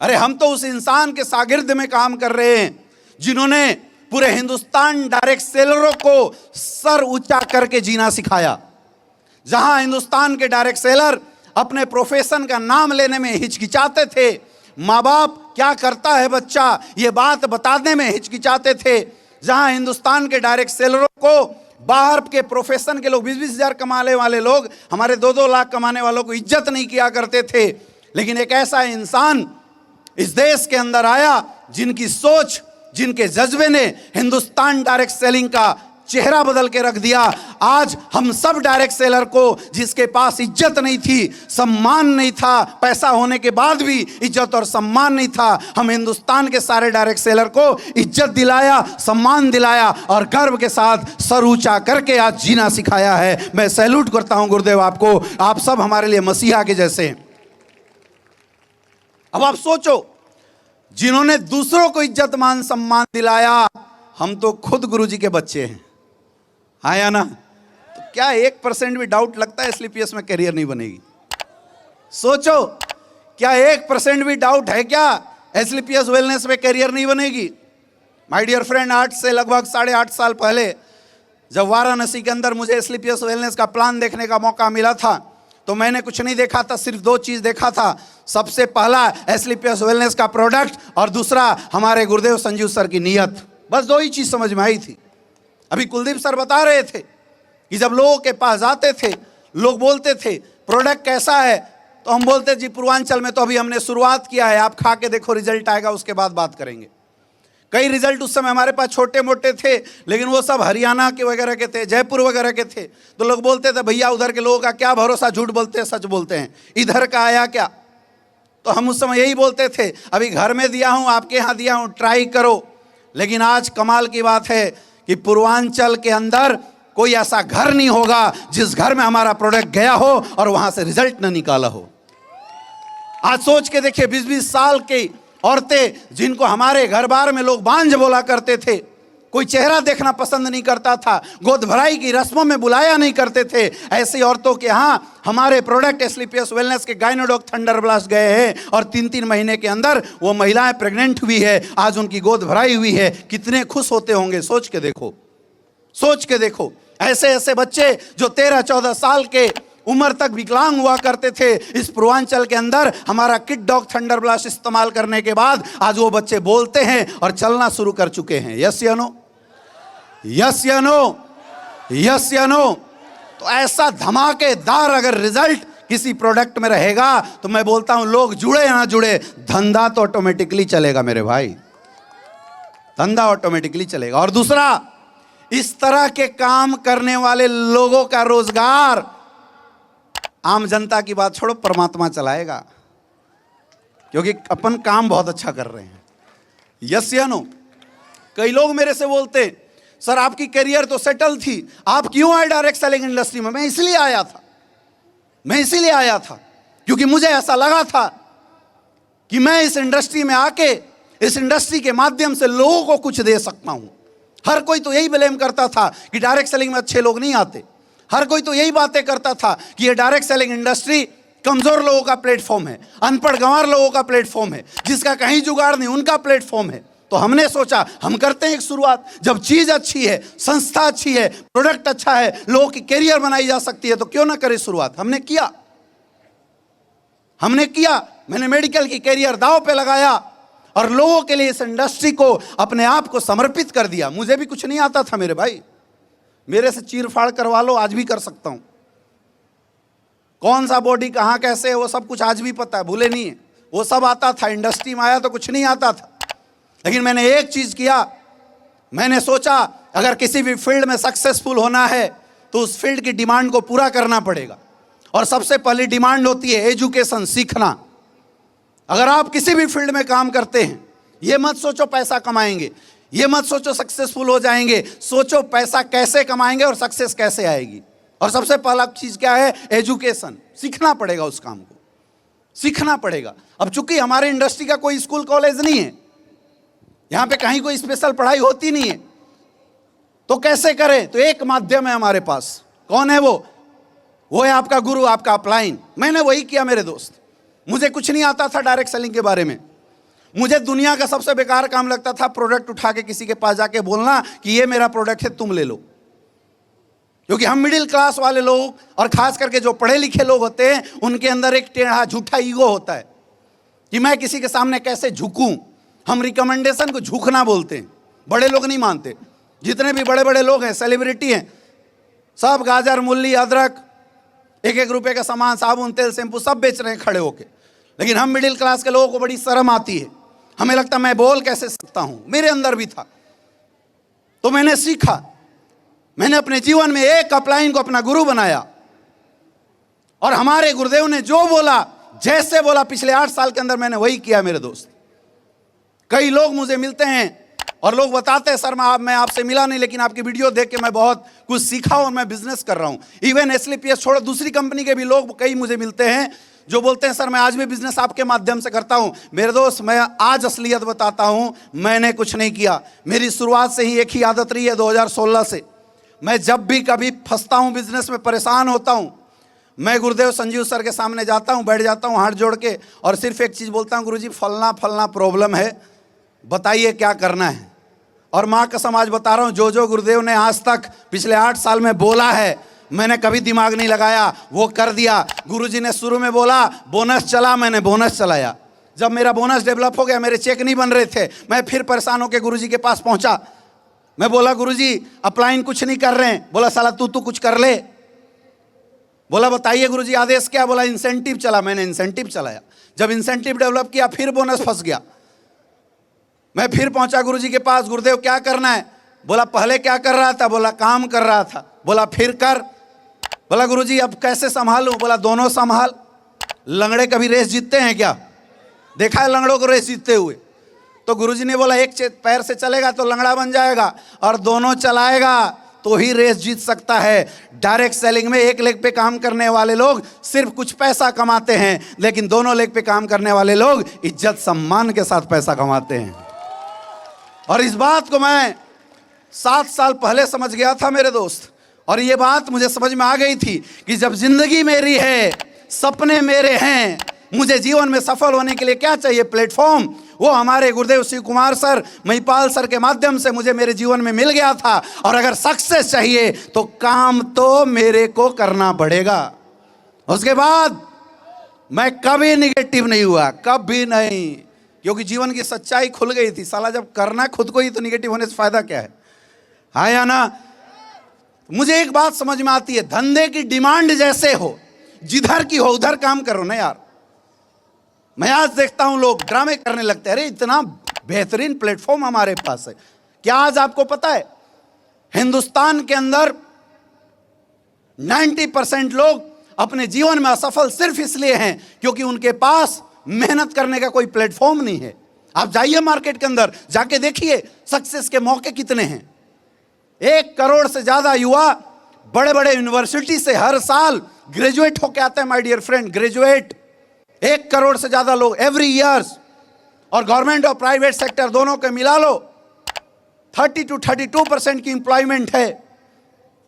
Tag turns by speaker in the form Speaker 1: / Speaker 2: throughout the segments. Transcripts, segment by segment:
Speaker 1: अरे हम तो उस इंसान के शागिर्द में काम कर रहे हैं जिन्होंने पूरे हिंदुस्तान डायरेक्ट सेलरों को सर ऊंचा करके जीना सिखाया। जहां हिंदुस्तान के डायरेक्ट सेलर अपने प्रोफेशन का नाम लेने में हिचकिचाते थे, माँ बाप क्या करता है बच्चा ये बात बताने में हिचकिचाते थे, जहां हिंदुस्तान के डायरेक्ट सेलरों को बाहर के प्रोफेशन के लोग 20-20 हज़ार कमाने वाले लोग हमारे 2-2 लाख कमाने वालों को इज्जत नहीं किया करते थे, लेकिन एक ऐसा इंसान इस देश के अंदर आया जिनकी सोच, जिनके जज्बे ने हिंदुस्तान डायरेक्ट सेलिंग का चेहरा बदल के रख दिया। आज हम सब डायरेक्ट सेलर को, जिसके पास इज्जत नहीं थी, सम्मान नहीं था, पैसा होने के बाद भी इज्जत और सम्मान नहीं था, हम हिंदुस्तान के सारे डायरेक्ट सेलर को इज्जत दिलाया, सम्मान दिलाया और गर्व के साथ सर ऊंचा करके आज जीना सिखाया है। मैं सैल्यूट करता हूं गुरुदेव आपको, आप सब हमारे लिए मसीहा के जैसे हैं। अब आप सोचो, जिन्होंने दूसरों को इज्जत मान सम्मान दिलाया, हम तो खुद गुरुजी के बच्चे हैं, हाँ या ना? तो क्या 1% भी डाउट लगता है एसलीपीएस में करियर नहीं बनेगी? सोचो, क्या 1% भी डाउट है क्या एसलीपीएस वेलनेस में करियर नहीं बनेगी? माय डियर फ्रेंड, आज से लगभग 8.5 साल पहले जब वाराणसी के अंदर मुझे एसलीपीएस वेलनेस का प्लान देखने का मौका मिला था, तो मैंने कुछ नहीं देखा था, सिर्फ 2 चीज देखा था। सबसे पहला एसलीपीएस वेलनेस का प्रोडक्ट और दूसरा हमारे गुरुदेव संजीव सर की नीयत। बस 2 ही चीज समझ में आई थी। अभी कुलदीप सर बता रहे थे कि जब लोगों के पास जाते थे, लोग बोलते थे प्रोडक्ट कैसा है, तो हम बोलते जी पूर्वांचल में तो अभी हमने शुरुआत किया है, आप खा के देखो, रिजल्ट आएगा उसके बाद बात करेंगे। कई रिजल्ट उस समय हमारे पास छोटे मोटे थे, लेकिन वो सब हरियाणा के वगैरह के थे, जयपुर वगैरह के थे। तो लोग बोलते थे भैया उधर के लोगों का क्या भरोसा, झूठ बोलते हैं सच बोलते हैं, इधर का आया क्या? तो हम उस समय यही बोलते थे, अभी घर में दिया हूँ, आपके यहाँ दिया हूँ, ट्राई करो। लेकिन आज कमाल की बात है कि पूर्वांचल के अंदर कोई ऐसा घर नहीं होगा जिस घर में हमारा प्रोडक्ट गया हो और वहां से रिजल्ट न निकाला हो। आज सोच के देखिए, 20-20 साल की औरतें जिनको हमारे घर बार में लोग बांझ बोला करते थे, कोई चेहरा देखना पसंद नहीं करता था, गोद भराई की रस्मों में बुलाया नहीं करते थे, ऐसी औरतों के यहाँ हमारे प्रोडक्ट एसलीपीएस वेलनेस के गायनोडॉक थंडर ब्लास्ट गए हैं और 3-3 महीने के अंदर वो महिलाएं प्रेग्नेंट हुई है, आज उनकी गोद भराई हुई है। कितने खुश होते होंगे, सोच के देखो, सोच के देखो। ऐसे ऐसे बच्चे जो 13-14 साल के उम्र तक विकलांग हुआ करते थे, इस पूर्वांचल के अंदर हमारा किड डॉग थंडर ब्लास्ट इस्तेमाल करने के बाद आज वो बच्चे बोलते हैं और चलना शुरू कर चुके हैं। यस या नो? यस या नो? यस या नो? तो ऐसा धमाकेदार अगर रिजल्ट किसी प्रोडक्ट में रहेगा तो मैं बोलता हूं, लोग जुड़े या ना जुड़े, धंधा तो ऑटोमेटिकली चलेगा मेरे भाई, धंधा ऑटोमेटिकली चलेगा। और दूसरा, इस तरह के काम करने वाले लोगों का रोजगार आम जनता की बात छोड़ो, परमात्मा चलाएगा, क्योंकि अपन काम बहुत अच्छा कर रहे हैं। यस या नो? कई लोग मेरे से बोलते, सर आपकी करियर तो सेटल थी, आप क्यों आए डायरेक्ट सेलिंग इंडस्ट्री में? मैं इसलिए आया था, मैं इसीलिए आया था क्योंकि मुझे ऐसा लगा था कि मैं इस इंडस्ट्री में आके इस इंडस्ट्री के माध्यम से लोगों को कुछ दे सकता हूं। हर कोई तो यही ब्लेम करता था कि डायरेक्ट सेलिंग में अच्छे लोग नहीं आते, हर कोई तो यही बातें करता था कि ये डायरेक्ट सेलिंग इंडस्ट्री कमजोर लोगों का प्लेटफॉर्म है, अनपढ़ गंवार लोगों का प्लेटफॉर्म है, जिसका कहीं जुगाड़ नहीं उनका प्लेटफॉर्म है। तो हमने सोचा हम करते हैं एक शुरुआत, जब चीज अच्छी है, संस्था अच्छी है, प्रोडक्ट अच्छा है, लोगों की कैरियर बनाई जा सकती है, तो क्यों ना करें शुरुआत। हमने किया, हमने किया। मैंने मेडिकल की कैरियर दांव पे लगाया और लोगों के लिए इस इंडस्ट्री को अपने आप को समर्पित कर दिया। मुझे भी कुछ नहीं आता था मेरे भाई, मेरे से चीर फाड़ करवा लो, आज भी कर सकता हूं। कौन सा बॉडी कहां कैसे है वो सब कुछ आज भी पता है, भूले नहीं है, वो सब आता था। इंडस्ट्री में आया तो कुछ नहीं आता था, लेकिन मैंने एक चीज किया, मैंने सोचा अगर किसी भी फील्ड में सक्सेसफुल होना है तो उस फील्ड की डिमांड को पूरा करना पड़ेगा। और सबसे पहली डिमांड होती है एजुकेशन, सीखना। अगर आप किसी भी फील्ड में काम करते हैं, ये मत सोचो पैसा कमाएंगे, ये मत सोचो सक्सेसफुल हो जाएंगे, सोचो पैसा कैसे कमाएंगे और सक्सेस कैसे आएगी। और सबसे पहला चीज क्या है? एजुकेशन। सीखना पड़ेगा, उस काम को सीखना पड़ेगा। अब चूंकि हमारे इंडस्ट्री का कोई स्कूल कॉलेज नहीं है, यहां पे कहीं कोई स्पेशल पढ़ाई होती नहीं है, तो कैसे करें? तो एक माध्यम है हमारे पास। कौन है वो है आपका गुरु, आपका अपलाइन। मैंने वही किया मेरे दोस्त। मुझे कुछ नहीं आता था डायरेक्ट सेलिंग के बारे में, मुझे दुनिया का सबसे बेकार काम लगता था प्रोडक्ट उठा के किसी के पास जाके बोलना कि ये मेरा प्रोडक्ट है, तुम ले लो। क्योंकि हम मिडिल क्लास वाले लोग और खास करके जो पढ़े लिखे लोग होते हैं, उनके अंदर एक टेढ़ा झूठा ईगो होता है कि मैं किसी के सामने कैसे झुकूं। हम रिकमेंडेशन को झुकना बोलते हैं, बड़े लोग नहीं मानते। जितने भी बड़े बड़े लोग हैं, सेलिब्रिटी हैं, सब गाजर, मूली, अदरक, 1-1 रुपए का सामान, साबुन, तेल, शैम्पू सब बेच रहे हैं खड़े होके। लेकिन हम मिडिल क्लास के लोगों को बड़ी शर्म आती है, हमें लगता मैं बोल कैसे सकता हूं। मेरे अंदर भी था। तो मैंने सीखा, मैंने अपने जीवन में एक अपलाइन को अपना गुरु बनाया और हमारे गुरुदेव ने जो बोला, जैसे बोला, पिछले 8 साल के अंदर मैंने वही किया मेरे दोस्त। कई लोग मुझे मिलते हैं और लोग बताते हैं सर मैं आपसे मिला नहीं, लेकिन आपकी वीडियो देख के मैं बहुत कुछ सीखा और मैं बिजनेस कर रहा हूं। इवन SLPS छोड़ो दूसरी कंपनी के भी लोग कई मुझे मिलते हैं जो बोलते हैं सर मैं आज भी बिजनेस आपके माध्यम से करता हूं। मेरे दोस्त, मैं आज असलियत बताता हूं, मैंने कुछ नहीं किया। मेरी शुरुआत से ही एक ही आदत रही है 2016 से। मैं जब भी कभी फंसता हूं बिजनेस में, परेशान होता हूं, मैं गुरुदेव संजीव सर के सामने जाता हूं, बैठ जाता हूं हाथ जोड़ के और सिर्फ एक चीज़ बोलता हूं, गुरुजी फलना फलना प्रॉब्लम है, बताइए क्या करना है। और माँ कसम आज बता रहा हूं, जो जो गुरुदेव ने आज तक पिछले 8 साल में बोला है, मैंने कभी दिमाग नहीं लगाया, वो कर दिया। गुरुजी ने शुरू में बोला बोनस चला, मैंने बोनस चलाया। जब मेरा बोनस डेवलप हो गया, मेरे चेक नहीं बन रहे थे, मैं फिर परेशान होकर गुरुजी के पास पहुंचा। मैं बोला गुरुजी अपलाइन कुछ नहीं कर रहे हैं। बोला साला तू कुछ कर ले। बोला बताइए गुरुजी आदेश क्या। बोला इंसेंटिव चला, मैंने इंसेंटिव चलाया। जब इंसेंटिव डेवलप किया, फिर बोनस फंस गया। मैं फिर पहुंचा गुरुजी के पास, गुरुदेव क्या करना है। बोला पहले क्या कर रहा था। बोला काम कर रहा था। बोला फिर कर। बोला गुरुजी अब कैसे संभालूं। बोला दोनों संभाल। लंगड़े कभी रेस जीतते हैं क्या? देखा है लंगड़ों को रेस जीतते हुए? तो गुरुजी ने बोला एक पैर से चलेगा तो लंगड़ा बन जाएगा और दोनों चलाएगा तो ही रेस जीत सकता है। डायरेक्ट सेलिंग में एक लेग पे काम करने वाले लोग सिर्फ कुछ पैसा कमाते हैं, लेकिन दोनों लेग पे काम करने वाले लोग इज्जत सम्मान के साथ पैसा कमाते हैं। और इस बात को मैं 7 साल पहले समझ गया था मेरे दोस्त। और ये बात मुझे समझ में आ गई थी कि जब जिंदगी मेरी है, सपने मेरे हैं, मुझे जीवन में सफल होने के लिए क्या चाहिए? प्लेटफॉर्म। वो हमारे गुरुदेव शिव कुमार सर, महिपाल सर के माध्यम से मुझे मेरे जीवन में मिल गया था। और अगर सक्सेस चाहिए तो काम तो मेरे को करना पड़ेगा। उसके बाद मैं कभी निगेटिव नहीं हुआ, कभी नहीं, क्योंकि जीवन की सच्चाई खुल गई थी। साला जब करना खुद को ही तो निगेटिव होने से फायदा क्या है? हाँ या ना? मुझे एक बात समझ में आती है, धंधे की डिमांड जैसे हो, जिधर की हो उधर काम करो ना यार। मैं आज देखता हूं लोग ड्रामे करने लगते हैं। अरे इतना बेहतरीन प्लेटफॉर्म हमारे पास है। क्या आज आपको पता है हिंदुस्तान के अंदर 90% लोग अपने जीवन में असफल सिर्फ इसलिए हैं क्योंकि उनके पास मेहनत करने का कोई प्लेटफॉर्म नहीं है। आप जाइए मार्केट के अंदर, जाके देखिए सक्सेस के मौके कितने हैं। 1 करोड़ से ज्यादा युवा बड़े बड़े यूनिवर्सिटी से हर साल ग्रेजुएट होके आते हैं। My dear friend, graduate 1 crore से ज्यादा लोग एवरी ईयर्स। और गवर्नमेंट और प्राइवेट सेक्टर दोनों के मिला लो 30 to 32% की एम्प्लॉयमेंट है।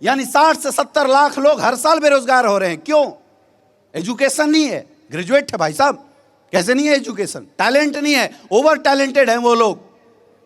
Speaker 1: यानी 60 से 70 लाख लोग हर साल बेरोजगार हो रहे हैं। क्यों? एजुकेशन नहीं है। ग्रेजुएट है भाई साहब, कैसे नहीं है एजुकेशन? टैलेंट नहीं है, ओवर टैलेंटेड है वो लोग।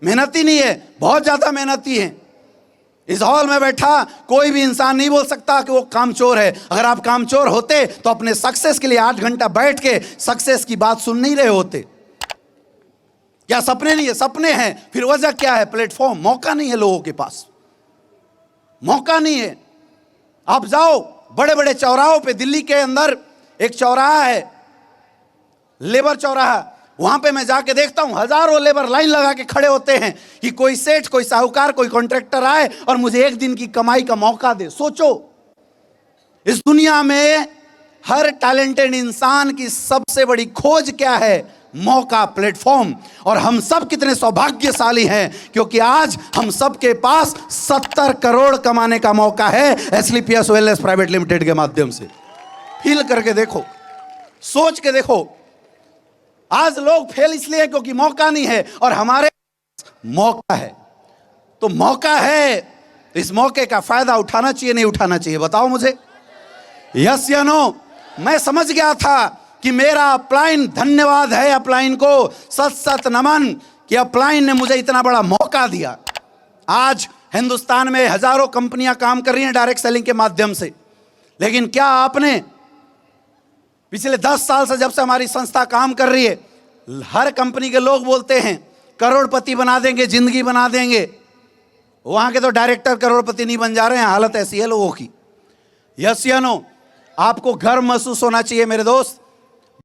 Speaker 1: मेहनती नहीं है, बहुत ज्यादा मेहनती है। इस हॉल में बैठा कोई भी इंसान नहीं बोल सकता कि वो कामचोर है। अगर आप कामचोर होते तो अपने सक्सेस के लिए 8 घंटा बैठ के सक्सेस की बात सुन नहीं रहे होते। क्या सपने नहीं है? सपने हैं। फिर वजह क्या है? प्लेटफॉर्म, मौका नहीं है लोगों के पास, मौका नहीं है। आप जाओ बड़े बड़े चौराहों पे, दिल्ली के अंदर एक चौराहा है, लेबर चौराहा, वहां पे मैं जाके देखता हूं हजारों लेबर लाइन लगा के खड़े होते हैं कि कोई सेठ, कोई साहूकार, कोई कॉन्ट्रैक्टर आए और मुझे 1 दिन की कमाई का मौका दे। सोचो, इस दुनिया में हर टैलेंटेड इंसान की सबसे बड़ी खोज क्या है? मौका, प्लेटफॉर्म। और हम सब कितने सौभाग्यशाली हैं क्योंकि आज हम सब के पास 70 करोड़ कमाने का मौका है SLPS वेलनेस प्राइवेट लिमिटेड के माध्यम से। फील करके देखो, सोच के देखो। आज लोग फेल इसलिए क्योंकि मौका नहीं है, और हमारे मौका है। तो मौका है, तो इस मौके का फायदा उठाना चाहिए नहीं उठाना चाहिए? बताओ मुझे, यस या नो? मैं समझ गया था कि मेरा अपलाइन, धन्यवाद है अपलाइन को, सत सत नमन कि अपलाइन ने मुझे इतना बड़ा मौका दिया। आज हिंदुस्तान में हजारों कंपनियां काम कर रही हैं डायरेक्ट सेलिंग के माध्यम से, लेकिन क्या आपने पिछले 10 साल से, जब से हमारी संस्था काम कर रही है, हर कंपनी के लोग बोलते हैं करोड़पति बना देंगे, जिंदगी बना देंगे। वहां के तो डायरेक्टर करोड़पति नहीं बन जा रहे हैं, हालत ऐसी है लोगों की। यस या नो? आपको गर्व महसूस होना चाहिए मेरे दोस्त